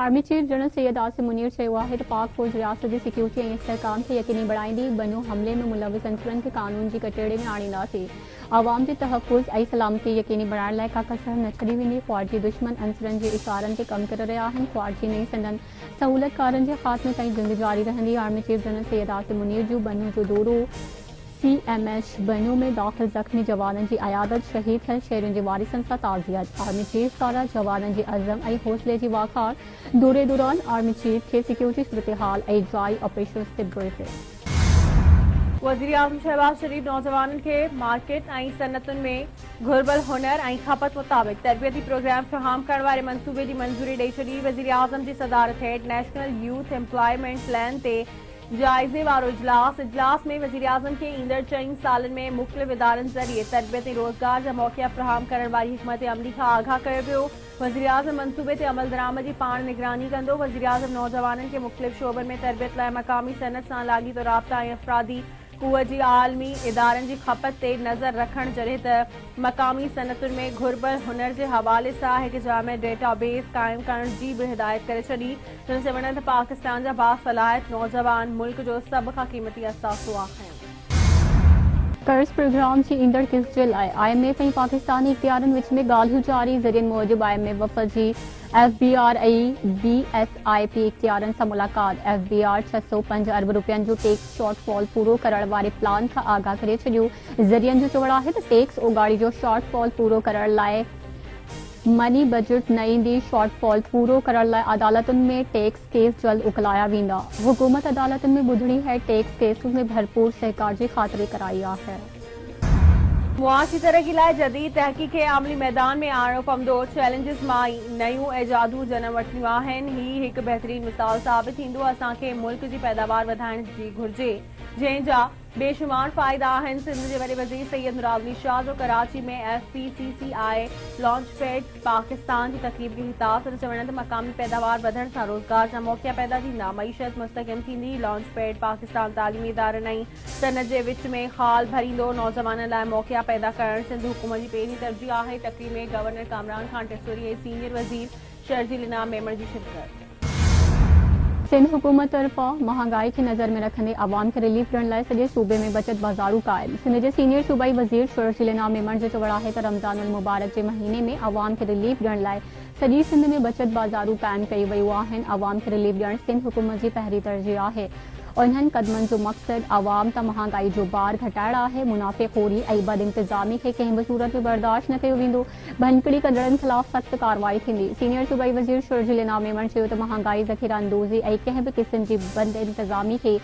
Army chief general Syed Asim Munir चयो आहे त पाक फौज रियासत जी सिक्योरिटी ऐं इस्तेहकाम खे यकीनी बणाईंदी। बनो हमले में मुलविस अंसरनि खे कानून जी कटेड़े में आणींदासीं। आवाम जे तहफ़ुज़ ऐं सलामती यकीनी बणाइण लाइ का कसर न छॾी वेंदी। फौजी दुश्मन अंसरनि जे इशारनि ते कम करे रहिया आहिनि। फौजी नई संदन सहूलतकारनि जे ख़ात्मे ताईं जंग जारी रहंदी। Army chief general Syed Asim Munir जो बनो जो दौरो CMH बनो में दाख़िल ज़ख़्मी जवाननि जी अयादत, शहीद थियल शहरियुनि जे वारिसनि सां ताज़ियत। आर्मी चीफ पारां जवाननि जे अज़म ऐं हौसले जी वाखार। दौरे दौरान आर्मी चीफ खे सिक्योरिटी सूरतहाल ऐं जाई ऑपरेशन्स ते ब्रीफ़िंग। वज़ीर आज़म शहबाज शरीफ नौजवाननि खे मार्केट ऐं सनअतुनि में घुरिबल हुनर ऐं खपत मुताबिक़ तरबियती प्रोग्राम फ़राहम करण वारे मंसूबे जी मंज़ूरी ॾेई छॾी। वज़ीर आज़म जी सदारत हेठि नेशनल यूथ एम्प्लॉयमेंट प्लान ते जाइज़े वारो इजलास में वज़ीर आज़म के ईंदड़ 4 सालनि में मुख़्तलिफ़ इदारनि ज़रिए तरबियत ऐं रोज़गार जा मौक़िया फ़राहम करण वारी हिकमत अमली खां आगाह कयो वियो। वज़ीर आज़म मंसूबे ते अमल दरामद जी पाण निगरानी कंदो। वज़ीर आज़म नौजवाननि खे मुख़्तलिफ़ शोबनि में तरबियत लाइ मक़ामी सनअत सां लाॻीतो राब्ता ऐं अफ़रादी क़ुव्वत जी आलमी इदारनि जी खपत ते नज़र रखण जॾहिं त मक़ामी सनअतुनि में घुरिबल हुनर जे हवाले सां हिकु जामे डेटाबेस क़ाइमु करण जी बि हिदायत करे छॾी। हुन चवण त पाकिस्तान जा बासलाहियत नौजवान मुल्क जो सभ खां क़ीमती असासो आहिनि। कर्ज़ प्रोग्राम जी ईंदड़ किस्त जे लाइ IMF ऐं पाकिस्तानी इख्तियारनि विच में ॻाल्हियूं जारी। ज़रियनि मूजिब IMF वफ़द जी FBR ऐं BSIP इख्तियारनि सां मुलाक़ात। FBR 605 अरब रुपयनि जो टैक्स शॉर्टफॉल पूरो करण वारे प्लान खां आगाह करे छॾियो। ज़रियनि जो चवणु आहे त टैक्स ओगाड़ी जो शॉर्टफॉल पूरो करण लाइ मनी बजट न ईंदी। शॉर्टफॉल पूरो करण लाइ अदालतुनि में टैक्स केस जल्द उकलाया वेंदा। हुकूमत अदालतुनि में ॿुधणी है टैक्स केसुनि में भरपूर सहकार जी ख़ातिरी कराई आहे। मुआशी तरक्की लाइ जदीद तहक़ीक़ खे आमली मैदान में आणणो पवंदो। चैलेंजिस मां नयूं ऐजादूं जनम वठणियूं आहिनि। ही हिकु बहितरीन मिसाल साबित थींदो। असांखे मुल्क जी पैदावार वधाइण जी घुर्जे, जंहिंजा बेशुमार फ़ाइदा आहिनि। सिंध जे वॾे वज़ीर सैयद मुराद अली शाह जो कराची में FPCCI लॉन्च पैड पाकिस्तान जी तक़रीब के हिताब सां चवण त मक़ामी पैदावार वधण सां रोज़गार जा मौक़िया पैदा थींदा, मईशत मुस्तक़िम थींदी। लॉन्च पैड पाकिस्तान तालीमी इदारनि ऐं सनअत जे विच में ख़ाल भरींदो। नौजवाननि लाइ मौक़िया पैदा करण सिंध हुकूमत जी पहिरीं तरजीह आहे। तक़रीब में गवर्नर कामरान खान टेसोरी ऐं सीनियर वज़ीर शर्जील इनाम मेमण जी शिरकत। सिंध हुकूमत तरफ़ां महांगाई खे नज़र में रखंदे अवाम खे रिलीफ ॾियण लाइ सॼे सूबे में बचत बाज़ारूं क़ाइम। सिंध जे सीनियर सूबाई वज़ीर शर्जील इनाम मेमण जो चवणु आहे त रमज़ानुल मुबारक जे महीने में अवाम खे रिलीफ ॾियण लाइ सॼी सिंध में बचत बाज़ारूं क़ाइमु कई वयूं आहिनि। अवाम खे रिलीफ ॾियणु सिंध हुकूमत जी पहिरीं तरजीह आहे। इन्हनि क़दमनि जो मक़सदु अवाम तां महांगाई जो बार घटाइण आहे। मुनाफ़ेख़ोरी ऐं बद इंतज़ामी खे कंहिं बि सूरत में बर्दाश्त न कयो वेंदो। भनकड़ी कंदड़नि ख़िलाफ़ सख़्त कार्रवाई थींदी। सीनियर सूबाई वज़ीर शर्जील इनाम मेमण चयो त महांगाई ज़ख़ीरा अंदोज़ी ऐं कंहिं बि क़िस्म जी बद इंतज़ामी खे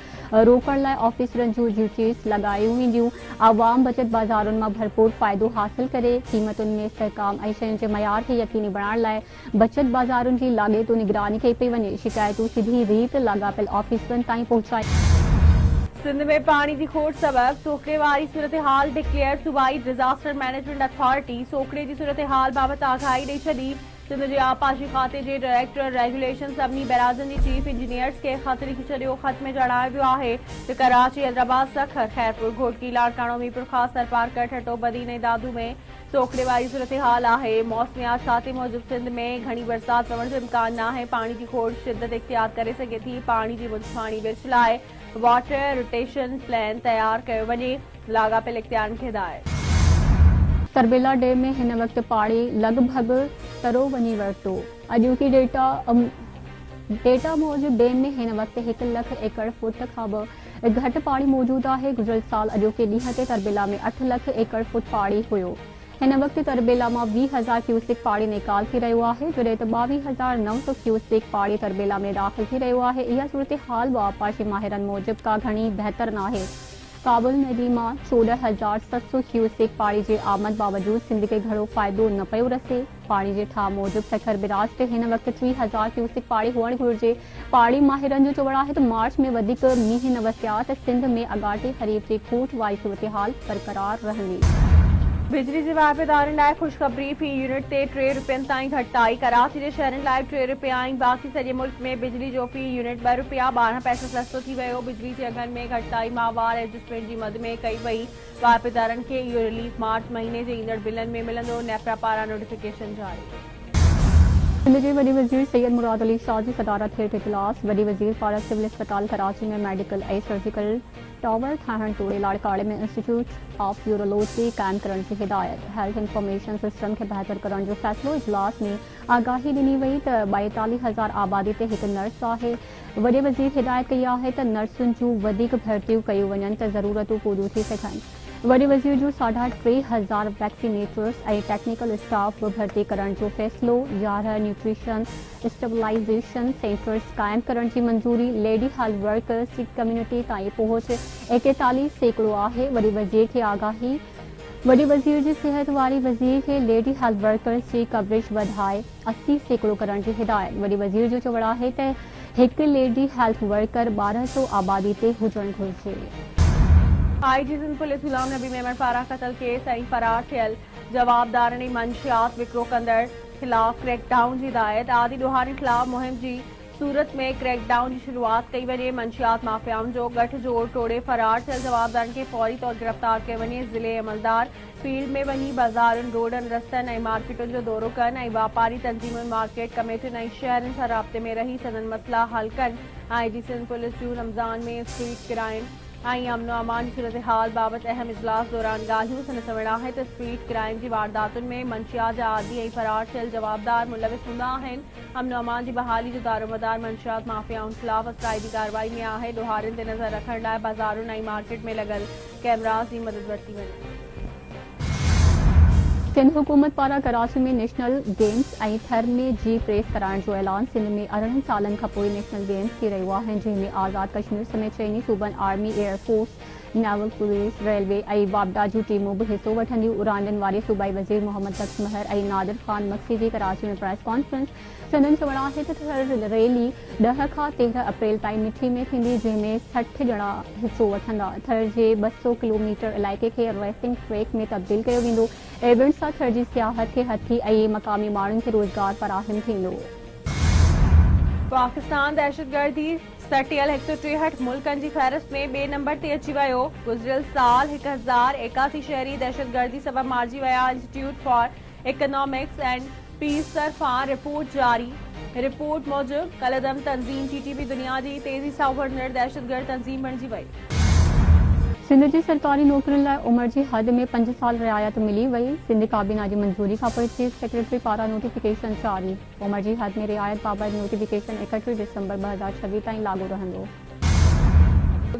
रोकण लाइ ऑफिसरनि जूं ड्यूटीज़ लॻायूं वेंदियूं। अवाम बचत बाज़ारुनि मां भरपूर फ़ाइदो हासिल करे क़ीमतुनि में इस्तेहकाम ऐं शयुनि जे मयार खे यकीनी बणाइण लाइ बचत बाज़ारुनि जी लाॻेतो निगरानी कई पई वञे। शिकायतूं सिधी रीत लाॻापियल ऑफिसरनि ताईं पहुचाई। सिंध में पानी की खोट सबब सोकड़े वारी सूरत हाल डिक्लेयर। सूबाई डिजास्टर मैनेजमेंट अथॉरिटी सोकड़े की सूरत हाल बाबत आगाही ॾेई छॾी। सिंध जे आबपाशी खाते जे डायरेक्टर रेगुलेशन सभिनी बैराजनि जी चीफ इंजीनियर्स खे ख़त लिखी छॾियो। ख़त में जणायो वियो आहे त कराची, हैदराबाद, सखर, खैरपुर, घोटकी, लाड़काणो, मीरपुर ख़ास, सरपारकट, ठटो, बदीन ऐं दादू में सोकड़े वारी सूरत हाल आहे। मौसमियात खाते मूजिब सिंध में घणी बरसात पवण जो इम्कान न आहे। पाणी की खोट शिदत इख्तियार करे सघे थी। पाणी जी मुंछाणी विर्छ लाइ वाटर रोटेशन प्लान तैयार कयो वञे। लाॻापियल इख्तियारनि खे हिदायत। तरबेला डैम में हिन वक़्तु पाणी लॻभॻि तरो वञी वरितो। अॼोकी डेटा मूजिब डैम में हिन वक़्तु 1 लख एकड़ फुट खां बि घटि पाणी मौजूदु आहे। गुज़िरियल साल अॼोके ॾींहं ते तरबेला में 8 लख एकड़ फुट पाणी हुयो। हिन वक़्तु तरबेला मां 20,000 क्यूसेक पाणी निकाल थी रहियो आहे, जॾहिं त 22,900 क्यूसेक पाणी तरबेला में दाख़िल थी रहियो आहे। इहा सूरत हाल आबपाशी माहिरनि मूजिब का घणी बहितर नाहे। काबुल नदी मां 14,700 क्यूसेक पाणी जे आमद बावजूद सिंध खे घणो फ़ाइदो न पियो रसे। पाणी जे ठाह मूजिब सखर बिराज ते हिन वक़्तु 30,000 क्यूसेक पाणी हुअणु घुरिजे। पाणी माहिरनि जो चवणु आहे त मार्च में वधीक मींहुं न वसिया त सिंध में अगाटे ख़रीद जी खूट वारी सूरत हाल बरक़रार रहंदी। बिजली जे वाइपेदारनि लाइ ख़ुशख़बरी। फी यूनिट ते 3 रुपयनि ताईं घटिताई। कराची जे शहरनि लाइ 3 रुपया ऐं बाक़ी सॼे मुल्क में बिजली जो फी यूनिट 2 रुपया 12 पैसा सस्तो थी वियो। बिजली जे अघनि में घटिताई माहवार एडजस्टमेंट जी मद में कई वई। वाइपेदारनि खे इहो रिलीफ मार्च महीने जे ईंदड़ बिलनि में मिलंदो। नेपरा पारां नोटिफिकेशन जारी। सिंध के वडी वजीर सैयद मुराद अली शाह की सदारत हेठ इजलास। वडी वजीर पारा सिविल अस्पताल कराची में मेडिकल ऐं सर्जिकल टावर ठाहण तोड़े लाड़काड़े में इंस्टीट्यूट ऑफ यूरोलॉजी कायम करण की हिदायत। हेल्थ इंफॉर्मेशन सिस्टम के बेहतर करण जो फैसलो इजलास में आगाही ॾिनी वई त 42,000 आबादी ते हिकु नर्स आहे। वॾे वज़ीर हिदायत कई आहे त नर्सुनि जूं वधीक भर्तियूं कयूं वञनि त ज़रूरतूं पूरियूं थी सघनि। वॾे वज़ीर जूं 3,500 वैक्सीनेटर्स ऐं टेक्निकल स्टाफ भर्ती करण जो फ़ैसिलो। 11 न्यूट्रिशन स्टेबलाइज़ेशन सेंटर्स कायम करण की मंजूरी। लेडी हेल्थ वर्कर्स की कम्युनिटी ताईं पहुच 41% आहे। वॾे वज़ीर खे आगाही। वॾे वज़ीर जी सिहत वारी वज़ीर खे लेडी हेल्थ वर्कर्स की कवरेज वधाए 80% करण की हिदायत। वॾे वज़ीर जो चवणु आहे त हिकु लेडी हेल्थ वर्कर 1200 आबादी ते हुजणु घुरिजे। आईजी सिंध पुलिस गुलाम नबी मेमन पारां क़तल केस ऐं फरार थियल जवाबदारनि मंशियात विकिरो कंदड़ खिलाफ क्रैकडाउन की हिदायत। आदि ॾोहारियुनि खिलाफ मुहिम की सूरत में क्रैकडाउन की शुरुआत कई वञे। मंशियात माफ़ियाउनि जो गठजोड़ तोड़े फरार थियल जवाबदारनि खे फौरी तौर गिरफ़्तार कयो वञे। ज़िले अमलदार फील्ड में वञी बाज़ारुनि रोडनि रस्तनि ऐं मार्केटुनि जो दौरो कनि ऐं वापारी तंज़ीमुनि मार्केट कमेटियुनि ऐं शहरनि सां राब्ते में रही सदन मसला हल कनि। आईजी सिंध पुलिस जूं रमज़ान में स्ट्रीट क्राइम ऐं अमनो अमान की सूरत हाल बाबत अहम इजलास दौरान ॻाल्हियूं। संदसि चवणु आहे त स्ट्रीट क्राइम की वारदातुनि में मंशियात जा आदि ऐं फरार थियल जवाबदार मुलविस हूंदा आहिनि। अमनो अमान की बहाली जो दारोमदार मंशियात माफ़ियाउनि ख़िलाफ़ असराइदी कार्रवाई में आहे। ॾोहारियुनि ते नज़र रखण लाइ बाज़ारुनि ऐं मार्केट में लॻल कैमराज़ जी मदद वरिती वञे। सिंध हुकूमत पारां कराची में नेशनल गेम्स ऐं थर में जी प्रेस कराइण जो ऐलान। सिंध में 18 सालनि खां पोइ नेशनल गेम्स थी रहियो आहे, जंहिंमें आज़ाद कश्मीर समेत चइनी सूबनि army, air force, naval, police, railway ऐं वापडा जूं टीमूं बि हिसो वठंदियूं। उरांडनि वारे सूबाई वज़ीर मोहम्मद बख्श महर ऐं नादिर ख़ान मक्सी जी कराची में प्रेस कॉन्फ्रेंस। संदनि चवणु आहे त थर रैली 10 खां 13 अप्रैल ताईं मिठी में थींदी, जंहिंमें 60 ॼणा हिसो वठंदा। थर जे 200 किलोमीटर इलाइक़े खे रेसिंग ट्रैक में तब्दील कयो वेंदो। इवेंट सां थर जी सियाहत खे हथी ऐं मक़ामी माण्हुनि खे रोज़गार फराहम थींदो। पाकिस्तान दहशतगर्दी सटियल 163 मुल्कनि जी फ़हरिस्त में ॿिए नंबर ते अची वियो। गुज़िरियल साल 1081 शहरी दहशतगर्दी सबबि मारिजी विया। Institute for Economics and Peace तरफ़ां रिपोर्ट जारी। रिपोर्ट मूजिब कलदम तंज़ीम टीटीपी दुनिया जी तेज़ी सां उभरंदड़ दहशतगर्द तंज़ीम बणिजी वई। सिंध जी सरकारी नौकरियुनि लाइ उमिरि जी हद में 5 साल रियायत मिली वई। सिंध काबीना जी मंजूरी खां पोइ चीफ सेक्रेटरी पारां नोटिफिकेशन जारी। उमिरि जी हद में रियायत बाबति नोटिफिकेशन 31 दिसंबर 2026 ताईं लागू रहंदो।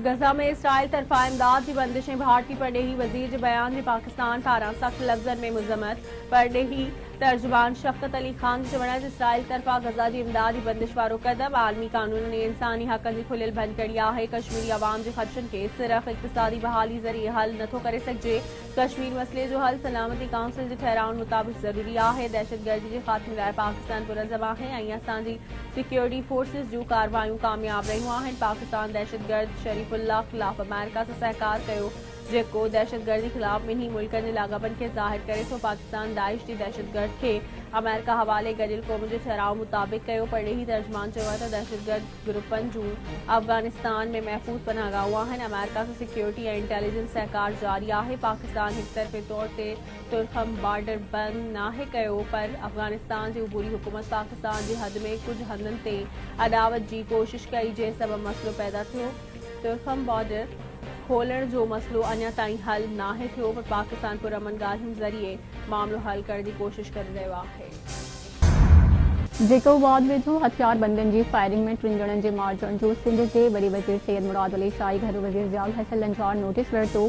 गज़ा में इसराइल तरफ़ां इमदाद की बंदिश ऐं भारतीय परॾेही वज़ीर जे बयान जी पाकिस्तान पारां सख़्त लफ़्ज़नि में मुज़म्मत। परॾेही तर्जुमान शफ़क़त अली ख़ान जो चवणु आहे त इसराइल तरफ़ां गज़ा जी इमदाद जी बंदिश वारो क़दम आलमी क़ानूननि ऐं इंसानी हक़नि जी खुलियल भञकड़ी आहे। कश्मीरी अवाम जे ख़दशनि खे सिर्फ़ इक़्तिसादी बहाली ज़रिए हल नथो करे सघिजे। कश्मीर मसइले जो हल सलामती काउंसिल जे ठहराउनि मुताबिक़ ज़रूरी आहे। दहशतगर्दी जे ख़ात्मे लाइ पाकिस्तान पुरज़म आहे ऐं असांजी सिक्योरिटी फोर्सिस जूं कार्रवायूं कामयाब रहियूं आहिनि। पाकिस्तान दहशतगर्द शरीफुल्लाह ख़िलाफ़ अमेरिका सां सहकार कयो, जेको दहशतगर्दी ख़िलाफ़ ॿिन्ही मुल्कनि जे लाॻापनि खे ज़ाहिर करे थो। पाकिस्तान दाइश जी दहशतगर्द खे अमेरिका हवाले गॾियल क़ौम जे ठहराउ मुताबिक़ कयो। परॾेही तर्जुमान चयो आहे त दहशतगर्द ग्रुपनि जूं अफ़गानिस्तान में महफ़ूज़ पनाहगाहूं आहिनि। अमेरिका सां सिक्योरिटी ऐं इंटेलिजेंस सहकार जारी आहे। पाकिस्तान हिक तरफ़े तौर ते तुर्खम बॉर्डर बंदि नाहे कयो, पर अफ़गानिस्तान जी उबूरी हुकूमत पाकिस्तान जी हद में कुझु हंधनि ते अॾावत जी कोशिश कई, जंहिं सबबि मसइलो पैदा थियो। तुर्खम बॉर्डर खोलण जो मसइलो अञा ताईं हल नाहे थियो, पर पाकिस्तान पुरअमन ॻाल्हियुनि ज़रिए मामिलो हल करण जी कोशिश करे रहियो आहे। जेकोबाद वेझो हथियारबंदनि जी फायरिंग में 3 ॼणनि जे मारिजण जो सिंध जे वॾे वज़ीर सैयद मुराद अली शाह घर वज़ीर ज़ियाउल हसन लंजार नोटिस वरितो।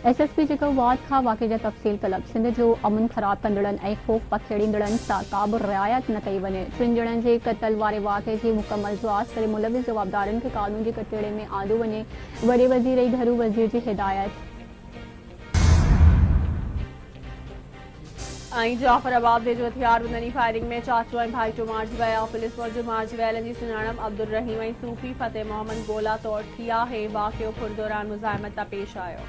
SSP जेकोबाद खां वाक़े जा तफ़सील तलब। सिंध जो अमन ख़राब कंदड़नि ऐं ख़ौफ़ पखेड़ींदड़नि सां का बि रिआयत न कई वञे। 3 ॼणनि जे क़तल वारे वाक़े जी मुकमल जांच करे मुलविस जवाबदारनि खे कानून जे कटोरे में आंदो वञे। वॾे वज़ीर ऐं घरू वज़ीर जी हिदायत। जाफराबाद वेझो हथियारबंदनि जी फायरिंग में चाचो ऐं भाइटो मारिजी विया। पुलिस मूजिब मारिजी वियलनि जी सुञाणप अब्दुल रहीम ऐं सूफ़ी फ़तेह मोहम्मद गोला तौर थी आहे। वाक़ियो फुर दौरान मुज़ाहिमत तां पेश आयो।